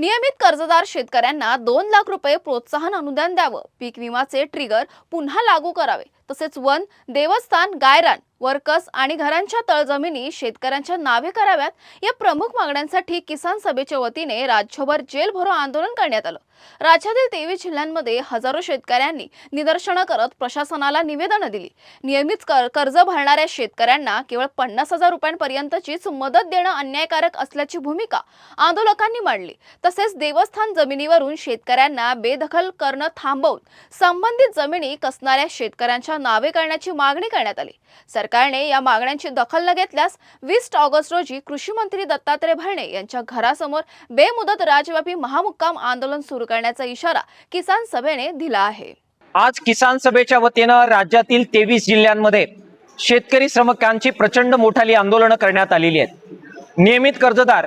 नियमित कर्जदार शेतकऱ्यांना 2 लाख रुपये प्रोत्साहन अनुदान द्यावं, पीक विमाचे ट्रिगर पुन्हा लागू करावे, तसेच वन, देवस्थान, गायरान, वर्कस आणि घरांच्या तळजमिनी शेतकऱ्यांच्या नावे कराव्यात, या प्रमुख मागण्यांसाठी किसान सभेच्या वतीने राज्यभर जेल भरो आंदोलन करण्यात आलं। राज्यातील 23 जिल्ह्यांमध्ये हजारो शेतकऱ्यांनी निदर्शनं करत प्रशासनाला निवेदनं दिली। नियमित कर्ज भरणाऱ्या शेतकऱ्यांना केवळ 50,000 रुपयांपर्यंतचीच मदत देणं अन्यायकारक असल्याची भूमिका आंदोलकांनी मांडली। तसेच देवस्थान जमिनीवरून शेतकऱ्यांना बेदखल करणं थांबवून संबंधित जमिनी कसणाऱ्या शेतकऱ्यांच्या नावे करण्याची मागणी करण्यात आली। सरकारने या मागण्यांची दखल न घेतल्यास 20 ऑगस्ट रोजी कृषी मंत्री दत्तात्रय भरणे यांच्या घरासमोर बेमुदत राज्यव्यापी महामुक्काम आंदोलन सुरू करण्याचा इशारा किसान सभेने दिला आहे। आज किसान सभेच्या वतीनं राज्यातील 23 जिल्ह्यांमध्ये शेतकरी श्रमिकांची प्रचंड मोठाली आंदोलनं करण्यात आलेली आहेत। नियमित कर्जदार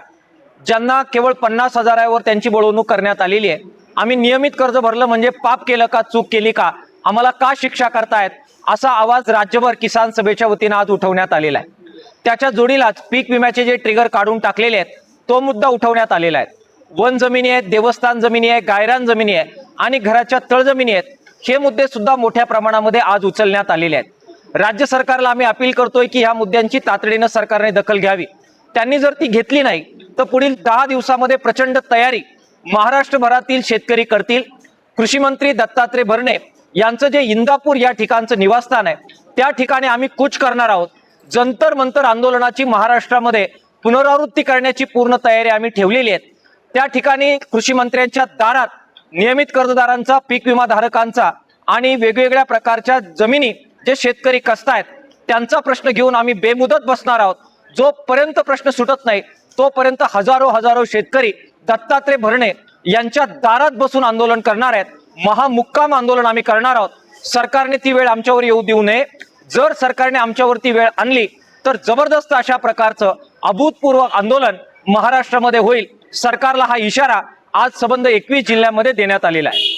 ज्यांना केवळ 50,000वर त्यांची बोलवणूक करण्यात आलेली आहे। आम्ही नियमित कर्ज भरलं म्हणजे पाप केलं का, चूक केली का, आम्हाला का शिक्षा करतायत, असा आवाज राज्यभर किसान सभेच्या वतीनं आज उठवण्यात आलेला आहे। त्याच्या जोडीलाच पीक विम्याचे जे ट्रिगर काढून टाकलेले आहेत तो मुद्दा उठवण्यात आलेला आहे। वन जमिनी आहेत, देवस्थान जमिनी आहे, गायरान जमिनी आहे आणि घराच्या तळजमिनी आहेत, हे मुद्दे सुद्धा मोठ्या प्रमाणामध्ये आज उचलण्यात आलेले आहेत। राज्य सरकारला आम्ही अपील करतोय की ह्या मुद्द्यांची तातडीनं सरकारने दखल घ्यावी। त्यांनी जर ती घेतली नाही तर पुढील 10 दिवसामध्ये प्रचंड तयारी महाराष्ट्रभरातील शेतकरी करतील। कृषी मंत्री दत्तात्रय भरणे यांचं जे इंदापूर या ठिकाणचं निवासस्थान आहे त्या ठिकाणी आम्ही कूच करणार आहोत। जंतर मंतर आंदोलनाची महाराष्ट्रामध्ये पुनरावृत्ती करण्याची पूर्ण तयारी आम्ही ठेवलेली आहे। त्या ठिकाणी कृषी मंत्र्यांच्या दारात नियमित कर्जदारांचा, पीक विमा धारकांचा आणि वेगवेगळ्या प्रकारच्या जमिनी जे शेतकरी कसतायत त्यांचा प्रश्न घेऊन आम्ही बेमुदत बसणार आहोत। जोपर्यंत प्रश्न सुटत नाही तोपर्यंत हजारो शेतकरी दत्तात्रय भरणे यांच्या दारात बसून आंदोलन करणार आहेत। महामुक्काम आंदोलन आम्ही करणार आहोत। सरकारने ती वेळ आमच्यावर येऊ देऊ नये। जर सरकारने आमच्यावरती वेळ आणली तर जबरदस्त अशा प्रकारचं अभूतपूर्व आंदोलन महाराष्ट्रामध्ये होईल। सरकारला हा इशारा आज संबंध 21 जिल्ह्यांमध्ये देण्यात आलेला आहे।